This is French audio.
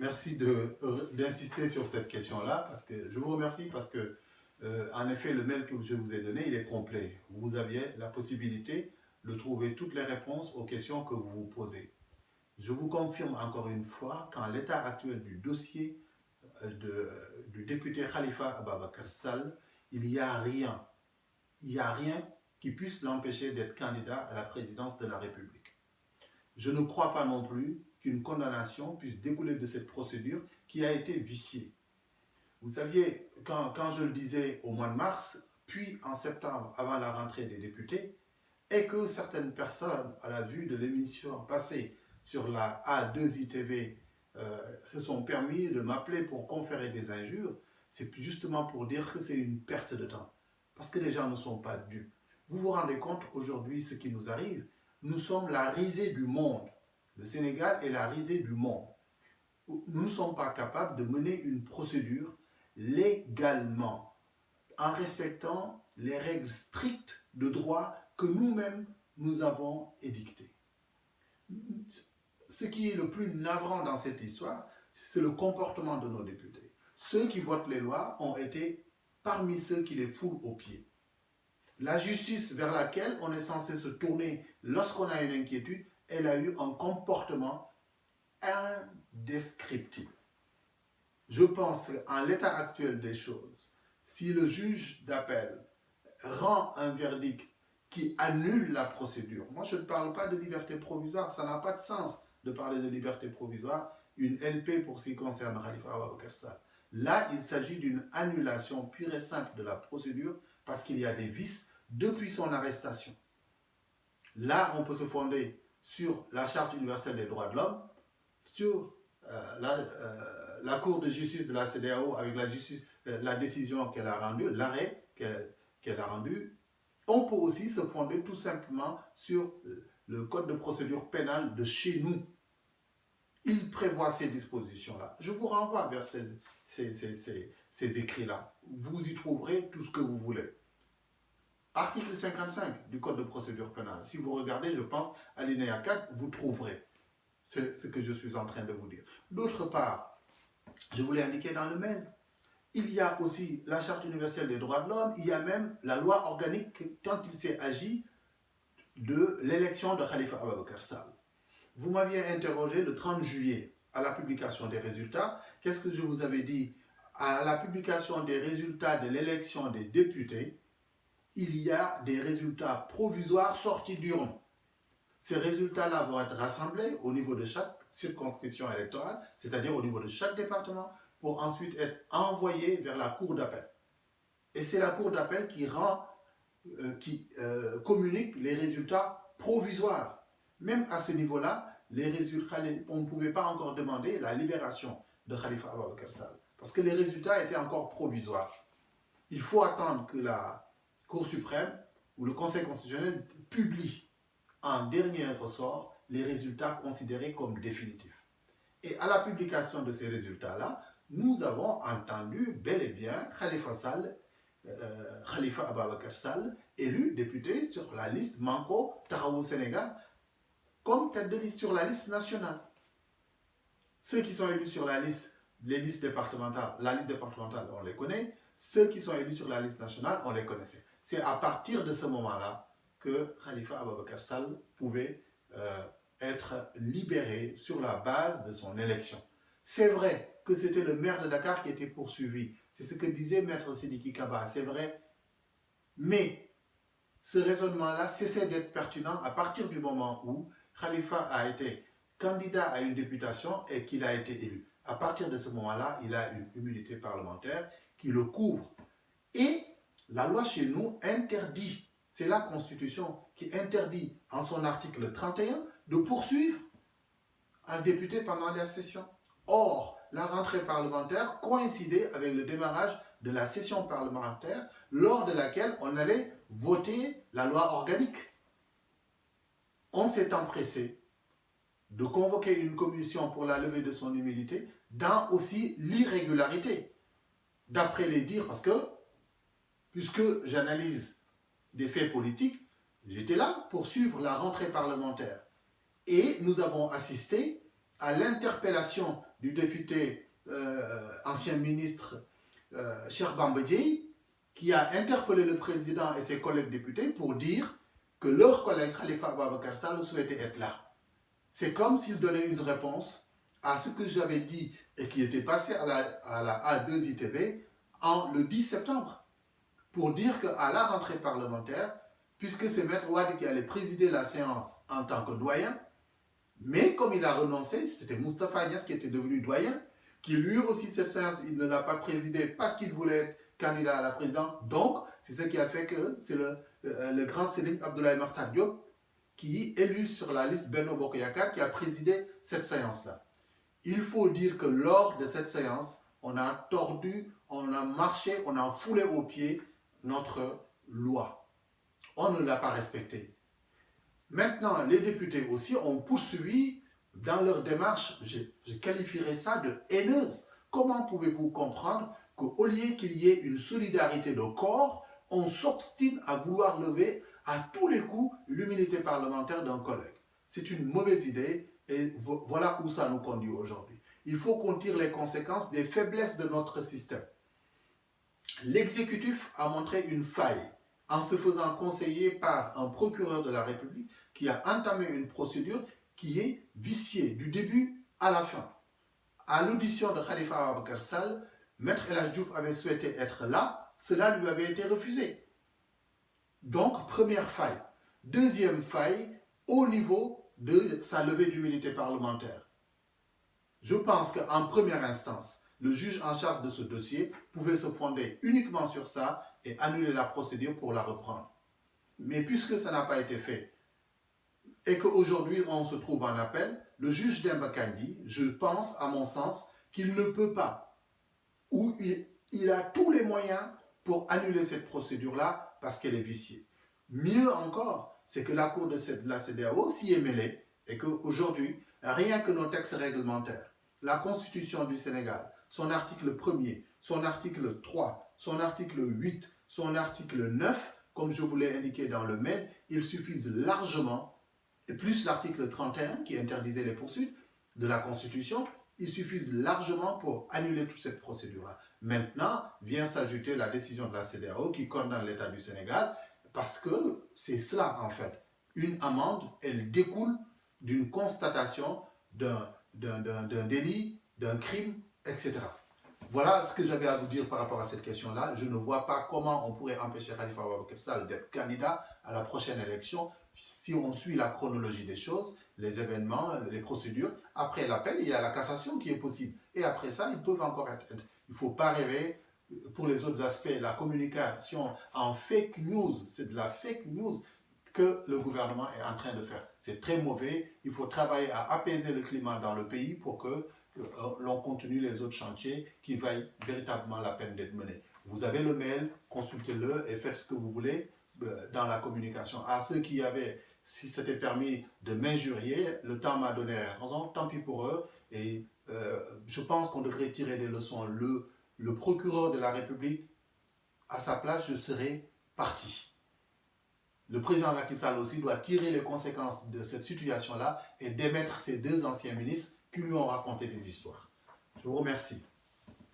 merci d'insister sur cette question-là, parce que je vous remercie parce que, en effet, le mail que je vous ai donné, il est complet. Vous aviez la possibilité de trouver toutes les réponses aux questions que vous vous posez. Je vous confirme encore une fois qu'en l'état actuel du dossier du député Khalifa Ababakar Sall, il n'y a rien. Il n'y a rien qui puisse l'empêcher d'être candidat à la présidence de la République. Je ne crois pas non plus qu'une condamnation puisse découler de cette procédure qui a été viciée. Vous saviez, quand je le disais au mois de mars, puis en septembre, avant la rentrée des députés, et que certaines personnes, à la vue de l'émission passée sur la A2ITV, se sont permis de m'appeler pour conférer des injures, c'est justement pour dire que c'est une perte de temps. Parce que les gens ne sont pas dupes. Vous vous rendez compte aujourd'hui ce qui nous arrive? Nous sommes la risée du monde. Le Sénégal est la risée du monde. Nous ne sommes pas capables de mener une procédure légalement, en respectant les règles strictes de droit que nous-mêmes nous avons édictées. Ce qui est le plus navrant dans cette histoire, c'est le comportement de nos députés. Ceux qui votent les lois ont été parmi ceux qui les foulent aux pieds. La justice vers laquelle on est censé se tourner lorsqu'on a une inquiétude, elle a eu un comportement indescriptible. Je pense qu'en l'état actuel des choses, si le juge d'appel rend un verdict qui annule la procédure, moi je ne parle pas de liberté provisoire, ça n'a pas de sens de parler de liberté provisoire, une LP pour ce qui concerne Khalifa Ababakar Sall. Là, il s'agit d'une annulation pure et simple de la procédure parce qu'il y a des vices depuis son arrestation. Là, on peut se fonder sur la Charte universelle des droits de l'homme, sur la Cour de justice de la CEDEAO avec la décision qu'elle a rendue, l'arrêt qu'elle a rendu. On peut aussi se fonder tout simplement sur le code de procédure pénale de chez nous. Il prévoit ces dispositions-là. Je vous renvoie vers ces écrits-là. Vous y trouverez tout ce que vous voulez. Article 55 du code de procédure pénale. Si vous regardez, je pense, alinéa 4, vous trouverez ce que je suis en train de vous dire. D'autre part, je vous l'ai indiqué dans le mail, il y a aussi la Charte universelle des droits de l'homme, il y a même la loi organique quand il s'est agi de l'élection de Khalifa Ababakar Sall. Vous m'aviez interrogé le 30 juillet à la publication des résultats. Qu'est-ce que je vous avais dit? À la publication des résultats de l'élection des députés, il y a des résultats provisoires sortis d'urne. Ces résultats-là vont être rassemblés au niveau de chaque circonscription électorale, c'est-à-dire au niveau de chaque département, pour ensuite être envoyés vers la cour d'appel. Et c'est la cour d'appel qui communique les résultats provisoires. Même à ce niveau-là, les résultats, on ne pouvait pas encore demander la libération de Khalifa Ababakar Sall, parce que les résultats étaient encore provisoires. Il faut attendre que la Cour suprême ou le Conseil constitutionnel publie en dernier ressort les résultats considérés comme définitifs. Et à la publication de ces résultats-là, nous avons entendu bel et bien Khalifa Ababakar Sall, élu député sur la liste Manko Taxawu Sénégal, comme tête de liste sur la liste nationale. Ceux qui sont élus sur les listes départementales, la liste départementale, on les connaît. Ceux qui sont élus sur la liste nationale, on les connaissait. C'est à partir de ce moment-là que Khalifa Ababakar Sall pouvait être libéré sur la base de son élection. C'est vrai que c'était le maire de Dakar qui était poursuivi. C'est ce que disait Maître Sidiki Kaba, c'est vrai. Mais ce raisonnement-là cessait d'être pertinent à partir du moment où Khalifa a été candidat à une députation et qu'il a été élu. À partir de ce moment-là, il a une immunité parlementaire qui le couvre. Et la loi chez nous interdit, c'est la Constitution qui interdit en son article 31 de poursuivre un député pendant la session. Or, la rentrée parlementaire coïncidait avec le démarrage de la session parlementaire lors de laquelle on allait voter la loi organique. On s'est empressé de convoquer une commission pour la levée de son immunité dans aussi l'irrégularité, d'après les dires, parce que, puisque j'analyse des faits politiques, j'étais là pour suivre la rentrée parlementaire. Et nous avons assisté à l'interpellation du député ancien ministre Cheikh Bamba Dièye, qui a interpellé le président et ses collègues députés pour dire que leur collègue Khalifa Ababacar Sall souhaitait être là. C'est comme s'il donnait une réponse à ce que j'avais dit et qui était passé à la A2ITV le 10 septembre, pour dire qu'à la rentrée parlementaire, puisque c'est Maître Wade qui allait présider la séance en tant que doyen, mais comme il a renoncé, c'était Moustapha Niasse qui était devenu doyen, qui lui aussi cette séance, il ne l'a pas présidée parce qu'il voulait être candidat à la présidence. Donc, c'est ce qui a fait que c'est le grand Serigne Abdoulaye Makhtar Diop qui, élu sur la liste Benno Bokk Yakaar, qui a présidé cette séance-là. Il faut dire que lors de cette séance, on a tordu, on a marché, on a foulé aux pieds notre loi. On ne l'a pas respectée. Maintenant, les députés aussi ont poursuivi dans leur démarche, je qualifierais ça de haineuse. Comment pouvez-vous comprendre qu'au lieu qu'il y ait une solidarité de corps, on s'obstine à vouloir lever à tous les coups l'immunité parlementaire d'un collègue? C'est une mauvaise idée et voilà où ça nous conduit aujourd'hui. Il faut qu'on tire les conséquences des faiblesses de notre système. L'exécutif a montré une faille en se faisant conseiller par un procureur de la République qui a entamé une procédure qui est viciée du début à la fin. À l'audition de Khalifa Ababacar Sall, Maître El Hadji Diouf avait souhaité être là, cela lui avait été refusé. Donc, première faille. Deuxième faille, au niveau de sa levée d'immunité parlementaire. Je pense qu'en première instance, le juge en charge de ce dossier pouvait se fonder uniquement sur ça et annuler la procédure pour la reprendre. Mais puisque ça n'a pas été fait et qu'aujourd'hui on se trouve en appel, le juge Demba Kandji, je pense à mon sens qu'il ne peut pas, ou il a tous les moyens pour annuler cette procédure-là parce qu'elle est viciée. Mieux encore, c'est que la Cour de la CEDEAO s'y est mêlée et qu'aujourd'hui, rien que nos textes réglementaires, la Constitution du Sénégal, son article 1er, son article 3, son article 8, son article 9, comme je vous l'ai indiqué dans le mail, ils suffisent largement, et plus l'article 31 qui interdisait les poursuites de la Constitution, ils suffisent largement pour annuler toute cette procédure-là. Maintenant, vient s'ajouter la décision de la CEDEAO qui condamne l'État du Sénégal parce que c'est cela en fait. Une amende, elle découle d'une constatation d'un délit, d'un crime, etc. Voilà ce que j'avais à vous dire par rapport à cette question-là. Je ne vois pas comment on pourrait empêcher Khalifa Ababacar Sall d'être candidat à la prochaine élection si on suit la chronologie des choses, les événements, les procédures. Après l'appel, il y a la cassation qui est possible. Et après ça, ils peuvent encore être. Il ne faut pas rêver. Pour les autres aspects, la communication en fake news, c'est de la fake news que le gouvernement est en train de faire. C'est très mauvais. Il faut travailler à apaiser le climat dans le pays pour que l'on continue les autres chantiers qui vaillent véritablement la peine d'être menés. Vous avez le mail, consultez-le et faites ce que vous voulez dans la communication. À ceux qui avaient, si c'était permis de m'injurier, le temps m'a donné raison, tant pis pour eux. Et je pense qu'on devrait tirer des leçons. Le procureur de la République, à sa place, je serais parti. Le président Macky Sall aussi doit tirer les conséquences de cette situation-là et démettre ces deux anciens ministres qui lui ont raconté des histoires. Je vous remercie.